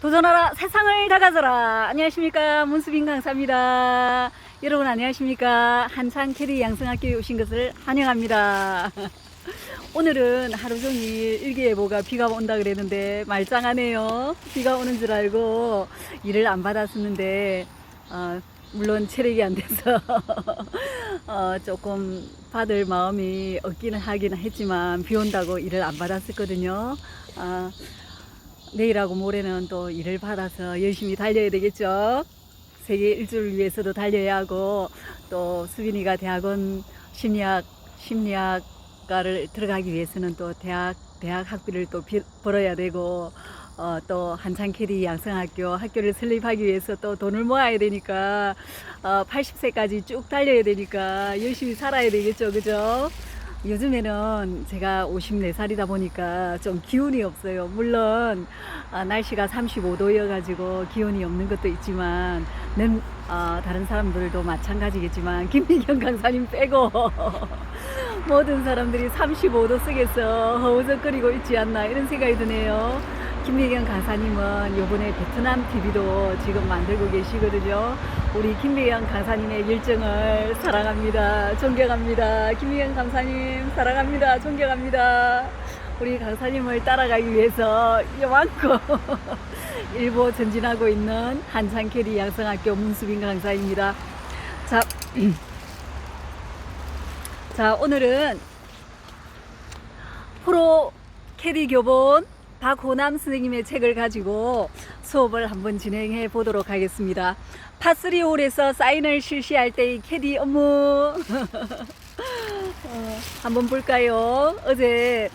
도전하라 세상을 다 가져라. 안녕하십니까, 문수빈 강사입니다. 여러분 안녕하십니까. 한창 캐디 양성학교에 오신 것을 환영합니다. 오늘은 하루 종일 일기예보가 비가 온다 그랬는데 말짱하네요. 비가 오는 줄 알고 일을 안 받았었는데 물론 체력이 안 돼서 조금 받을 마음이 없기는 하긴 했지만 비 온다고 일을 안 받았었거든요. 내일하고 모레는 또 일을 받아서 열심히 달려야 되겠죠. 세계 일주를 위해서도 달려야 하고, 또 수빈이가 대학원 심리학과를 들어가기 위해서는 또 대학 학비를 또 벌어야 되고, 또 한창 캐디 양성학교 학교를 설립하기 위해서 또 돈을 모아야 되니까 80세까지 쭉 달려야 되니까 열심히 살아야 되겠죠, 그죠? 요즘에는 제가 54살이다 보니까 좀 기운이 없어요. 물론 날씨가 35도여 가지고 기운이 없는 것도 있지만 다른 사람들도 마찬가지겠지만 김미경 강사님 빼고 모든 사람들이 35도 속에서 허우적거리고 있지 않나 이런 생각이 드네요. 김미경 강사님은 요번에 베트남 TV도 지금 만들고 계시거든요. 우리 김미경 강사님의 열정을 사랑합니다. 존경합니다. 김미경 강사님 사랑합니다. 존경합니다. 우리 강사님을 따라가기 위해서 요만큼 일부 전진하고 있는 한창 캐디 양성학교 문수빈 강사입니다. 자, 오늘은 프로 캐디 교본 박호남 선생님의 책을 가지고 수업을 한번 진행해 보도록 하겠습니다. 파3홀에서 사인을 실시할 때의 캐디 업무 한번 볼까요? 어제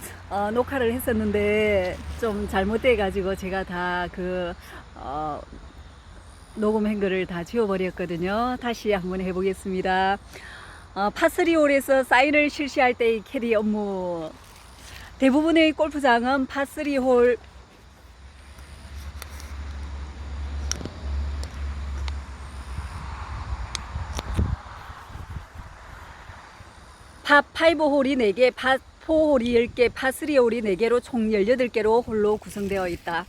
녹화를 했었는데 좀 잘못돼 가지고 제가 다 녹음한 거를 다 지워버렸거든요. 다시 한번 해보겠습니다. 파3홀에서 사인을 실시할 때의 캐디 업무. 대부분의 골프장은 파3홀 파5홀이 4개, 파4홀이 10개, 파3홀이 4개로 총 18개로 홀로 구성되어 있다.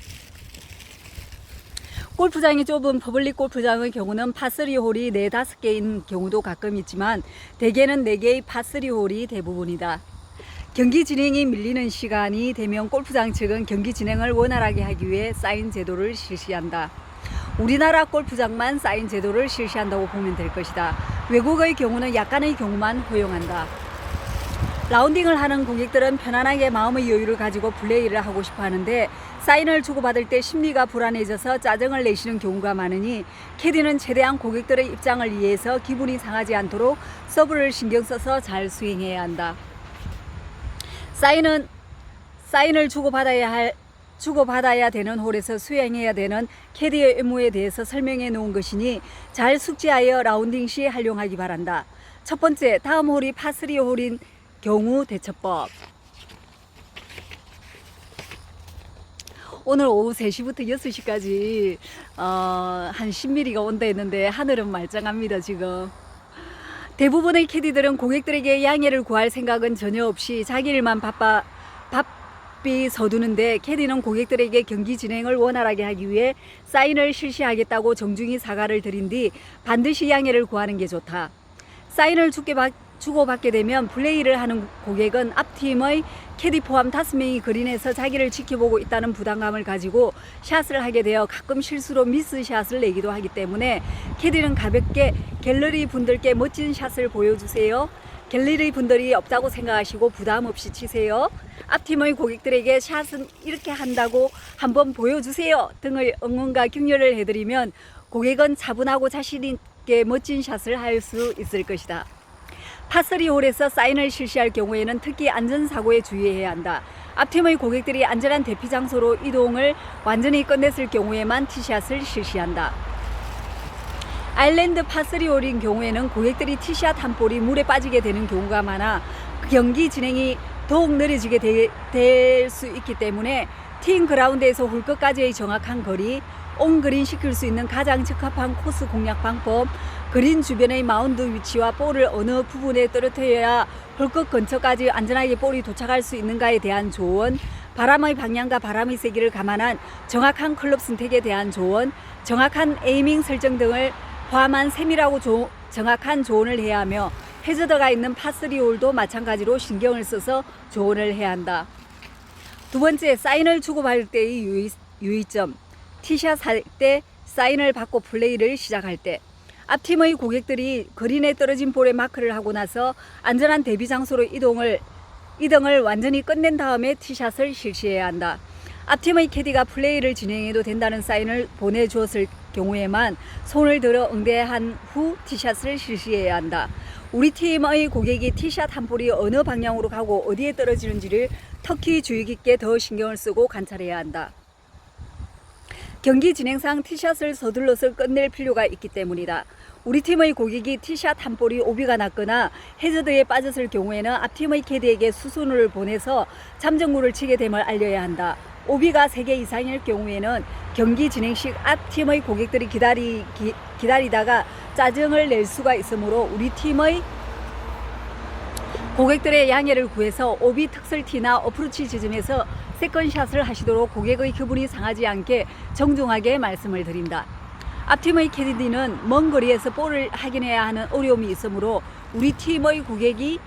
골프장이 좁은 퍼블릭 골프장의 경우는 파3홀이 4-5개인 경우도 가끔 있지만 대개는 4개의 파3홀이 대부분이다. 경기 진행이 밀리는 시간이 되면 골프장 측은 경기 진행을 원활하게 하기 위해 사인 제도를 실시한다. 우리나라 골프장만 사인 제도를 실시한다고 보면 될 것이다. 외국의 경우는 약간의 경우만 허용한다. 라운딩을 하는 고객들은 편안하게 마음의 여유를 가지고 플레이를 하고 싶어 하는데 사인을 주고받을 때 심리가 불안해져서 짜증을 내시는 경우가 많으니 캐디는 최대한 고객들의 입장을 이해해서 기분이 상하지 않도록 서브를 신경 써서 잘 수행해야 한다. 사인을 주고받아야 되는 홀에서 수행해야 되는 캐디의 의무에 대해서 설명해 놓은 것이니 잘 숙지하여 라운딩 시 활용하기 바란다. 첫 번째, 다음 홀이 파3 홀인 경우 대처법. 오늘 오후 3시부터 6시까지 한 10mm가 온다 했는데 하늘은 말짱합니다. 지금 대부분의 캐디들은 고객들에게 양해를 구할 생각은 전혀 없이 자기 일만 바삐 서두는데 캐디는 고객들에게 경기 진행을 원활하게 하기 위해 사인을 실시하겠다고 정중히 사과를 드린 뒤 반드시 양해를 구하는 게 좋다. 사인을 주고받게 되면 플레이를 하는 고객은 앞팀의 캐디 포함 5명이 그린에서 자기를 지켜보고 있다는 부담감을 가지고 샷을 하게 되어 가끔 실수로 미스샷을 내기도 하기 때문에 캐디는 가볍게 갤러리 분들께 멋진 샷을 보여주세요. 갤러리 분들이 없다고 생각하시고 부담 없이 치세요. 앞팀의 고객들에게 샷은 이렇게 한다고 한번 보여주세요 등의 응원과 격려를 해드리면 고객은 차분하고 자신 있게 멋진 샷을 할 수 있을 것이다. 파3홀에서 사인을 실시할 경우에는 특히 안전사고에 주의해야 한다. 앞팀의 고객들이 안전한 대피 장소로 이동을 완전히 끝냈을 경우에만 티샷을 실시한다. 아일랜드 파3홀인 경우에는 고객들이 티샷 한 볼이 물에 빠지게 되는 경우가 많아 경기 진행이 더욱 느려지게 될 수 있기 때문에 티잉 그라운드에서 홀 끝까지의 정확한 거리, 온그린 시킬 수 있는 가장 적합한 코스 공략 방법, 그린 주변의 마운드 위치와 볼을 어느 부분에 떨어뜨려야 홀컵 근처까지 안전하게 볼이 도착할 수 있는가에 대한 조언, 바람의 방향과 바람의 세기를 감안한 정확한 클럽 선택에 대한 조언, 정확한 에이밍 설정 등을 포함한 세밀하고 정확한 조언을 해야 하며, 해저드가 있는 파3 홀도 마찬가지로 신경을 써서 조언을 해야 한다. 두 번째, 사인을 주고받을 때의 유의점. 티샷 할 때 사인을 받고 플레이를 시작할 때, 앞팀의 고객들이 그린에 떨어진 볼에 마크를 하고 나서 안전한 대비 장소로 이동을 완전히 끝낸 다음에 티샷을 실시해야 한다. 앞팀의 캐디가 플레이를 진행해도 된다는 사인을 보내주었을 경우에만 손을 들어 응대한 후 티샷을 실시해야 한다. 우리 팀의 고객이 티샷 한 볼이 어느 방향으로 가고 어디에 떨어지는지를 특히 주의 깊게 더 신경을 쓰고 관찰해야 한다. 경기 진행상 티샷을 서둘러서 끝낼 필요가 있기 때문이다. 우리 팀의 고객이 티샷 한 볼이 오비가 났거나 해저드에 빠졌을 경우에는 앞팀의 캐디에게 수순을 보내서 잠정구를 치게 됨을 알려야 한다. 오비가 3개 이상일 경우에는 경기 진행 시 앞팀의 고객들이 기다리다가 짜증을 낼 수가 있으므로 우리 팀의 고객들의 양해를 구해서 오비 특설티나 어프로치 지점에서 세컨샷을 하시도록 고객의 기분이 상하지 않게 정중하게 말씀을 드린다. 앞팀의 캐디는 먼 거리에서 볼을 확인해야 하는 어려움이 있으므로 우리 팀의 고객이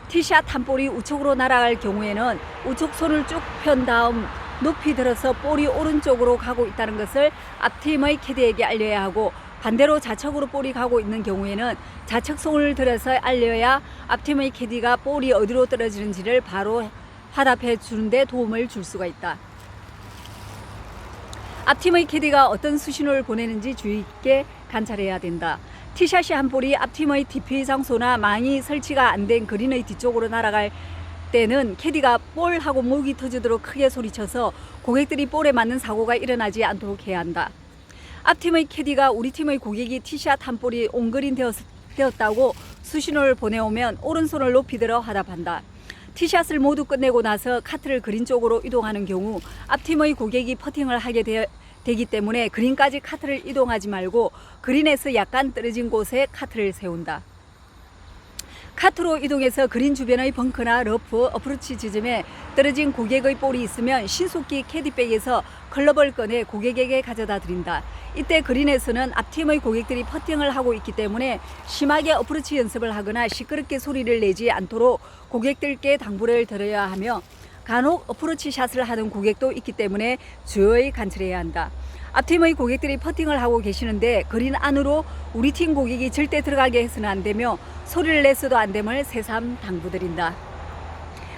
티샷 한 볼이 우측으로 날아갈 경우에는 우측 손을 쭉 편 다음 높이 들어서 볼이 오른쪽으로 가고 있다는 것을 앞팀의 캐디에게 알려야 하고, 반대로 좌측으로 볼이 가고 있는 경우에는 좌측 손을 들어서 알려야 앞팀의 캐디가 볼이 어디로 떨어지는지를 바로 화답해 주는데 도움을 줄 수가 있다. 앞팀의 캐디가 어떤 수신호를 보내는지 주의 깊게 관찰해야 된다. 티샷이 한 볼이 앞팀의 DP 장소나 망이 설치가 안 된 그린의 뒤쪽으로 날아갈 때는 캐디가 볼하고 목이 터지도록 크게 소리쳐서 고객들이 볼에 맞는 사고가 일어나지 않도록 해야 한다. 앞팀의 캐디가 우리 팀의 고객이 티샷 한 볼이 온그린 되었다고 수신호를 보내오면 오른손을 높이 들어 화답한다. 티샷을 모두 끝내고 나서 카트를 그린 쪽으로 이동하는 경우 앞팀의 고객이 퍼팅을 하게 되기 때문에 그린까지 카트를 이동하지 말고 그린에서 약간 떨어진 곳에 카트를 세운다. 카트로 이동해서 그린 주변의 벙커나 러프, 어프로치 지점에 떨어진 고객의 볼이 있으면 신속히 캐디백에서 클럽을 꺼내 고객에게 가져다 드린다. 이때 그린에서는 앞팀의 고객들이 퍼팅을 하고 있기 때문에 심하게 어프로치 연습을 하거나 시끄럽게 소리를 내지 않도록 고객들께 당부를 드려야 하며, 간혹 어프로치 샷을 하는 고객도 있기 때문에 주의 관찰해야 한다. 앞팀의 고객들이 퍼팅을 하고 계시는데 그린 안으로 우리 팀 고객이 절대 들어가게 해서는 안 되며 소리를 내서도 안 됨을 새삼 당부드린다.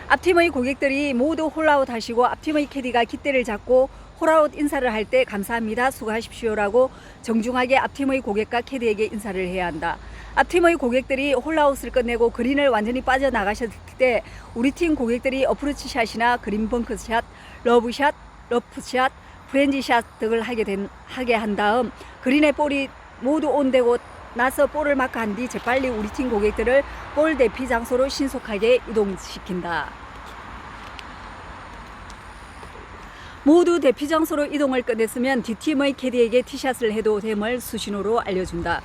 앞팀의 고객들이 모두 홀아웃 하시고 앞팀의 캐디가 깃대를 잡고 홀아웃 인사를 할 때 감사합니다, 수고하십시오라고 정중하게 앞팀의 고객과 캐디에게 인사를 해야 한다. 앞팀의 고객들이 홀아웃을 끝내고 그린을 완전히 빠져나가셨을 때 우리 팀 고객들이 어프로치 샷이나 그린 벙커샷, 러브샷, 러프샷, 프렌지샷 등을 하게 한 다음 그린의 볼이 모두 온되고 나서 볼을 마크한 뒤 재빨리 우리 팀 고객들을 볼 대피 장소로 신속하게 이동시킨다. 모두 대피 장소로 이동을 끝냈으면 D팀의 캐디에게 티샷을 해도 됨을 수신호로 알려준다.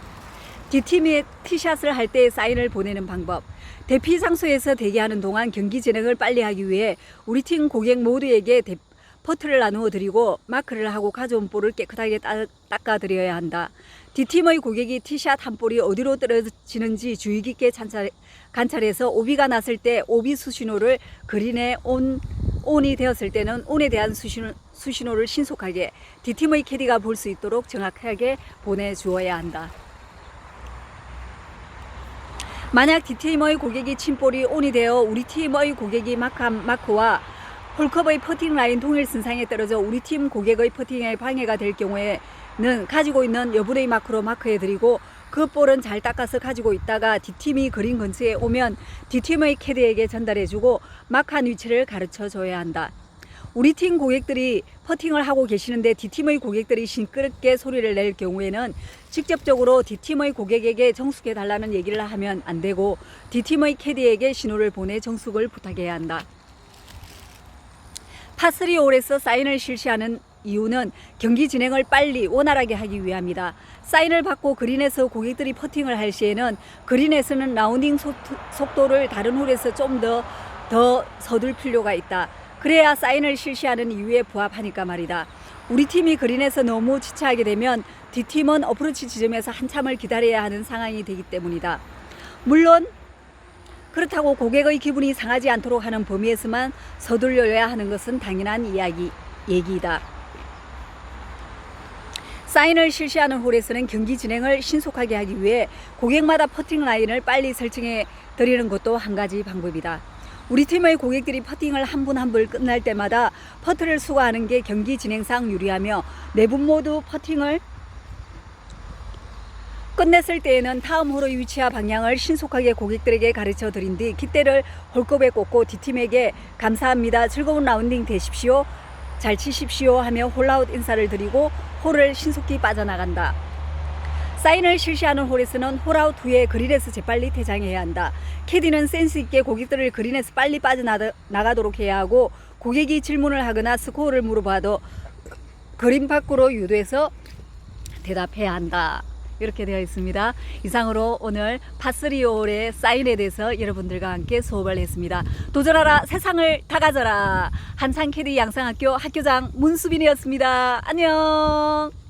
D팀이 티샷을 할 때 사인을 보내는 방법. 대피 장소에서 대기하는 동안 경기 진행을 빨리 하기 위해 우리 팀 고객 모두에게 퍼트를 나누어 드리고 마크를 하고 가져온 볼을 깨끗하게 닦아 드려야 한다. D팀의 고객이 티샷 한 볼이 어디로 떨어지는지 주의 깊게 관찰해서 오비가 났을 때 오비 수신호를 그린에 온이 되었을 때는 온에 대한 수신호를 신속하게 D팀의 캐디가 볼 수 있도록 정확하게 보내주어야 한다. 만약 D팀의 고객이 친 볼이 온이 되어 우리 팀의 고객이 마크한 마크와 홀컵의 퍼팅 라인 동일 선상에 떨어져 우리 팀 고객의 퍼팅에 방해가 될 경우에는 가지고 있는 여분의 마크로 마크해드리고 그 볼은 잘 닦아서 가지고 있다가 D팀이 그린 근처에 오면 D팀의 캐디에게 전달해주고 마크한 위치를 가르쳐줘야 한다. 우리 팀 고객들이 퍼팅을 하고 계시는데 D팀의 고객들이 시끄럽게 소리를 낼 경우에는 직접적으로 D팀의 고객에게 정숙해달라는 얘기를 하면 안 되고 D팀의 캐디에게 신호를 보내 정숙을 부탁해야 한다. 파3 홀에서 사인을 실시하는 이유는 경기 진행을 빨리 원활하게 하기 위함이다. 사인을 받고 그린에서 고객들이 퍼팅을 할 시에는 그린에서는 라운딩 속도를 다른 홀에서 좀 더 서둘 필요가 있다. 그래야 사인을 실시하는 이유에 부합하니까 말이다. 우리 팀이 그린에서 너무 지체하게 되면 뒷팀은 어프로치 지점에서 한참을 기다려야 하는 상황이 되기 때문이다. 물론 그렇다고 고객의 기분이 상하지 않도록 하는 범위에서만 서둘러야 하는 것은 당연한 얘기이다. 사인을 실시하는 홀에서는 경기 진행을 신속하게 하기 위해 고객마다 퍼팅 라인을 빨리 설정해 드리는 것도 한 가지 방법이다. 우리 팀의 고객들이 퍼팅을 한 분 한 분 끝날 때마다 퍼트를 수거하는 게 경기 진행상 유리하며 네 분 모두 퍼팅을 끝냈을 때에는 다음 홀의 위치와 방향을 신속하게 고객들에게 가르쳐 드린 뒤 깃대를 홀컵에 꽂고 뒷팀에게 감사합니다. 즐거운 라운딩 되십시오. 잘 치십시오 하며 홀아웃 인사를 드리고 홀을 신속히 빠져나간다. 사인을 실시하는 홀에서는 홀아웃 후에 그린에서 재빨리 퇴장해야 한다. 캐디는 센스 있게 고객들을 그린에서 빨리 빠져나가도록 해야 하고 고객이 질문을 하거나 스코어를 물어봐도 그린 밖으로 유도해서 대답해야 한다. 이렇게 되어 있습니다. 이상으로 오늘 파3 홀의 사인에 대해서 여러분들과 함께 수업을 했습니다. 도전하라, 세상을 다 가져라. 한창캐디 양상학교 학교장 문수빈이었습니다. 안녕.